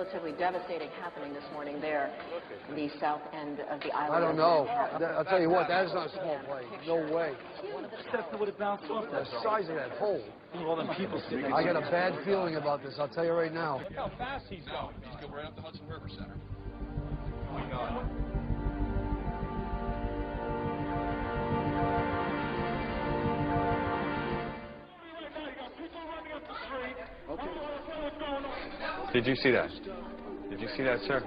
relatively devastating happening this morning there in the south end of the island. I don't know. I'll tell you what, that is not a small plane. No way. Steph would have bounced off The size of that hole. All them people sitting. I got a bad feeling about this, I'll tell you right now. Look how fast he's going. He's going right up the Hudson River Center. Oh, my God. Did you see that? Did you see that, sir?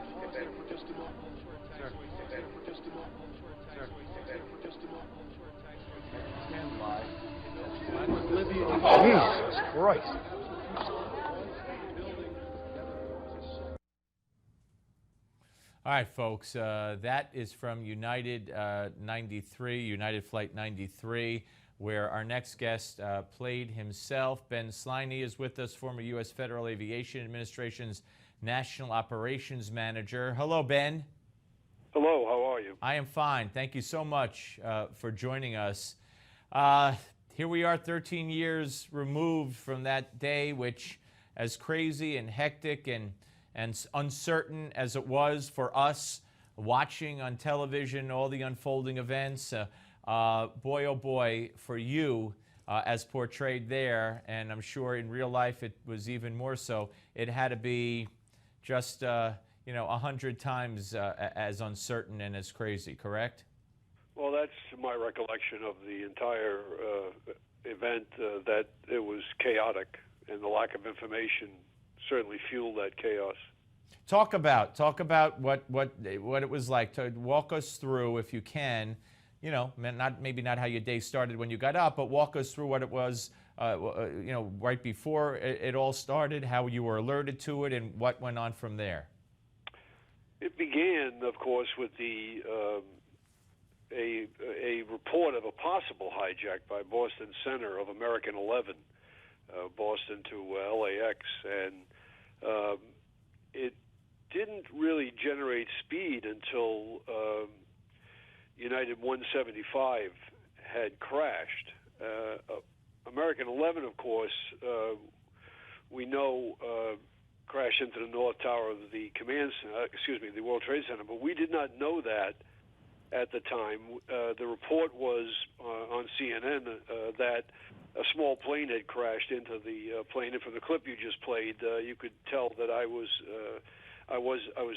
Jesus Christ. All right, folks, that is from United 93, United Flight 93, where our next guest played himself. Ben Sliney is with us, former U.S. Federal Aviation Administration's National Operations Manager. Hello, Ben. Hello, how are you? I am fine. Thank you so much for joining us. Here we are 13 years removed from that day, which, as crazy and hectic and uncertain as it was for us watching on television all the unfolding events, boy, oh boy, for you as portrayed there, and I'm sure in real life it was even more so, it had to be just, 100 times as uncertain and as crazy, correct? Well, that's my recollection of the entire event, that it was chaotic, and the lack of information certainly fueled that chaos. Talk about what it was like. Walk us through, if you can, maybe not how your day started when you got up, but walk us through what it was, right before it all started, how you were alerted to it, and what went on from there. It began, of course, with a report of a possible hijack by Boston Center of American 11, Boston to LAX, and it didn't really generate speed until United 175 had crashed. American 11, of course, we know crashed into the North Tower of the the World Trade Center, but we did not know that at the time. The report was on CNN that a small plane had crashed into the plane, and from the clip you just played, you could tell that I was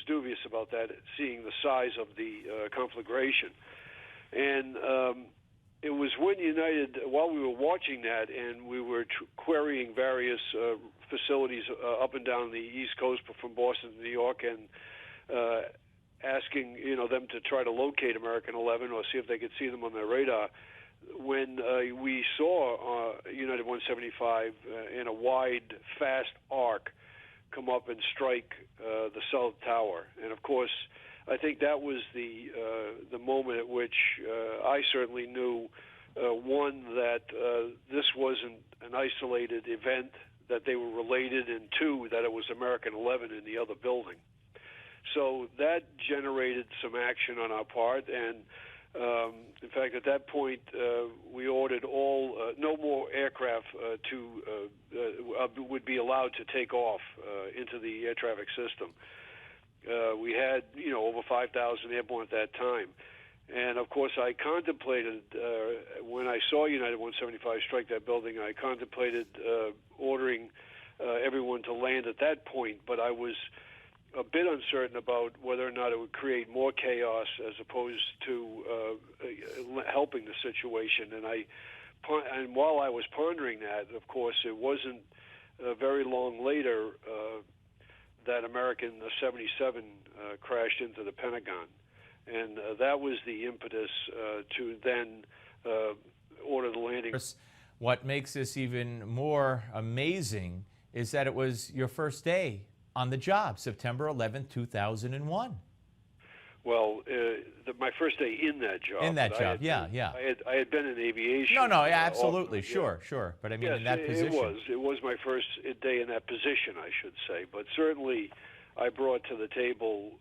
dubious about that, seeing the size of the conflagration. And it was when United, while we were watching that, and we were querying various facilities up and down the East Coast from Boston to New York, and asking them to try to locate American 11 or see if they could see them on their radar, when we saw United 175 in a wide, fast arc come up and strike the South Tower. And of course, I think that was the moment at which I certainly knew, one, that this wasn't an isolated event, that they were related, and two, that it was American 11 in the other building. So that generated some action on our part, and in fact, at that point, we ordered no more aircraft would be allowed to take off into the air traffic system. We had, over 5,000 airborne at that time. And of course, I contemplated, when I saw United 175 strike that building, I contemplated ordering everyone to land at that point, but I was a bit uncertain about whether or not it would create more chaos as opposed to helping the situation. And while I was pondering that, of course, it wasn't very long later that American 77 crashed into the Pentagon. And that was the impetus to then order the landing. What makes this even more amazing is that it was your first day on the job, September 11th, 2001. Well, my first day in that job. In that job, yeah. I had been in aviation. No, absolutely, sure. But I mean, yes, in that position. It was my first day in that position, I should say. But certainly, I brought to the table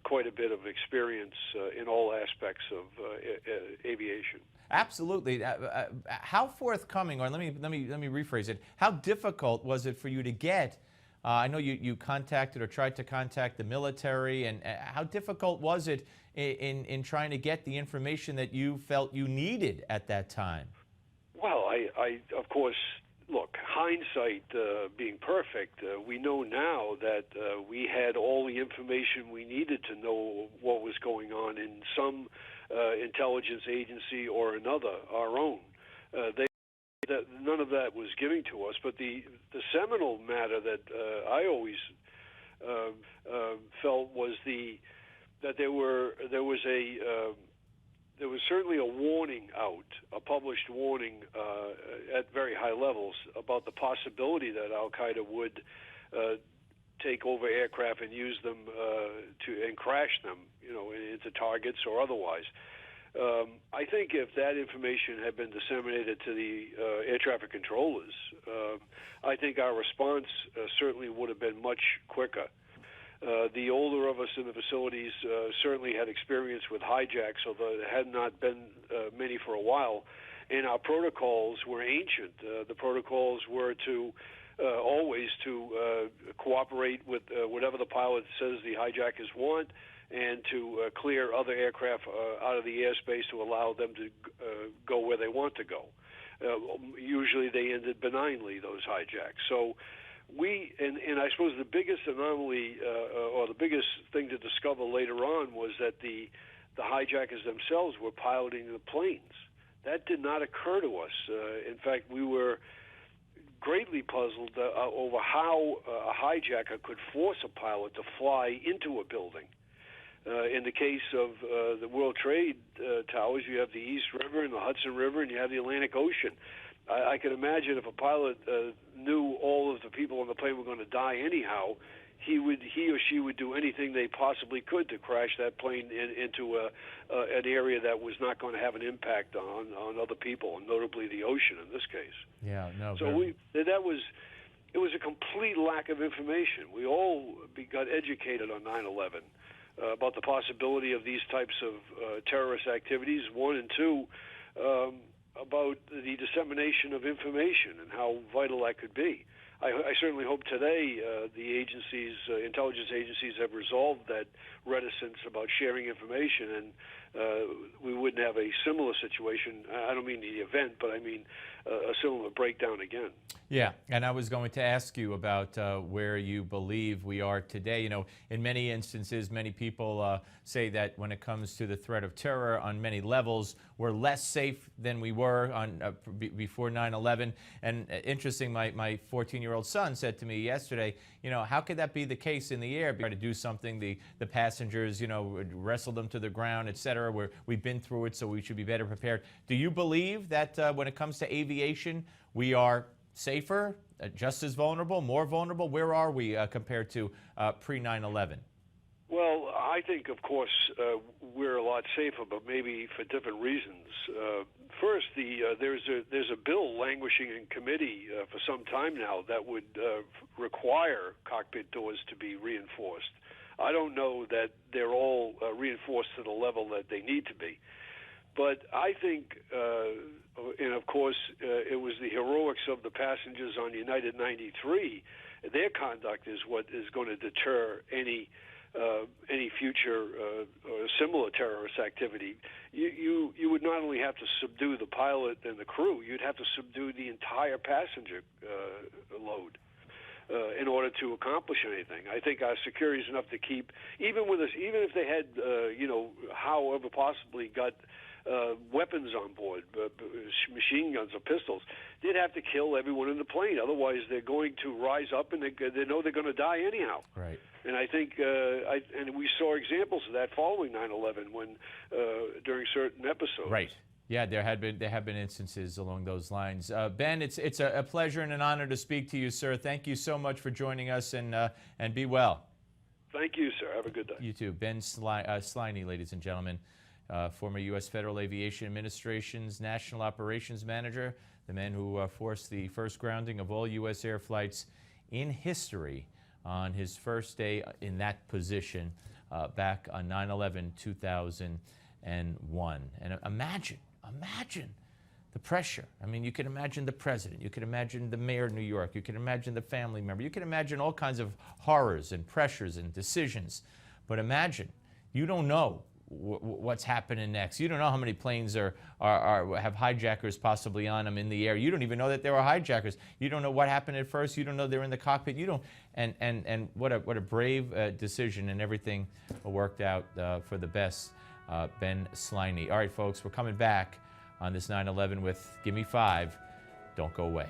quite a bit of experience in all aspects of aviation. Absolutely. How forthcoming, or let me rephrase it. How difficult was it for you to get I know you contacted or tried to contact the military, and how difficult was it in trying to get the information that you felt you needed at that time? Well, I of course, look, hindsight being perfect, we know now that we had all the information we needed to know what was going on in some intelligence agency or another, our own. None of that was given to us, but the seminal matter that I always felt was that there was certainly a warning out, a published warning at very high levels about the possibility that Al Qaeda would take over aircraft and use them and crash them, into targets or otherwise. I think if that information had been disseminated to the air traffic controllers, I think our response certainly would have been much quicker. The older of us in the facilities certainly had experience with hijacks, although there had not been many for a while, and our protocols were ancient. The protocols were to always to cooperate with whatever the pilot says the hijackers want, and to clear other aircraft out of the airspace to allow them to go where they want to go. Usually they ended benignly, those hijacks. So and I suppose the biggest anomaly or the biggest thing to discover later on was that the hijackers themselves were piloting the planes. That did not occur to us. In fact, we were greatly puzzled over how a hijacker could force a pilot to fly into a building. In the case of the World Trade Towers, you have the East River and the Hudson River, and you have the Atlantic Ocean. I can imagine if a pilot knew all of the people on the plane were going to die anyhow, he or she would do anything they possibly could to crash that plane into an area that was not going to have an impact on other people, and notably the ocean in this case. Yeah, no. So it was a complete lack of information. We all got educated on 9/11. About the possibility of these types of terrorist activities, one, and two, about the dissemination of information and how vital that could be. I certainly hope today the agencies, intelligence agencies, have resolved that reticence about sharing information, and we wouldn't have a similar situation. I don't mean the event, but I mean a similar breakdown again. Yeah, and I was going to ask you about where you believe we are today. In many instances, many people say that when it comes to the threat of terror on many levels, we're less safe than we were on before 9/11. And interesting, my 14-year-old son said to me yesterday, how could that be the case in the air? Try to do something, the passengers, wrestle them to the ground, etc. We've been through it, so we should be better prepared. Do you believe that when it comes to aviation, we are safer, just as vulnerable, more vulnerable? Where are we compared to pre-9/11? Well, I think, of course, we're a lot safer, but maybe for different reasons. First, there's a bill languishing in committee for some time now that would require cockpit doors to be reinforced. I don't know that they're all reinforced to the level that they need to be. But I think, and of course, it was the heroics of the passengers on United 93. Their conduct is what is going to deter any future similar terrorist activity. You would not only have to subdue the pilot and the crew, you'd have to subdue the entire passenger load in order to accomplish anything. I think our security is enough to keep, even if they had, however possibly got weapons on board, machine guns or pistols, they'd have to kill everyone in the plane. Otherwise, they're going to rise up and they know they're going to die anyhow. Right. And I think, and we saw examples of that following 9/11 when during certain episodes. Right. Yeah, there have been instances along those lines. Ben, it's a pleasure and an honor to speak to you, sir. Thank you so much for joining us, and be well. Thank you, sir. Have a good day. You too. Ben Sliney, ladies and gentlemen, former U.S. Federal Aviation Administration's National Operations Manager, the man who forced the first grounding of all U.S. air flights in history on his first day in that position back on 9/11/2001. And imagine The pressure. I mean, you can imagine the president. You can imagine the mayor of New York. You can imagine the family member. You can imagine all kinds of horrors and pressures and decisions. But imagine, you don't know what's happening next. You don't know how many planes have hijackers possibly on them in the air. You don't even know that there were hijackers. You don't know what happened at first. You don't know they're in the cockpit. You don't. And what a brave decision, and everything worked out for the best. Ben Sliney. All right, folks, we're coming back on this 9/11 with Gimme 5. Don't go away.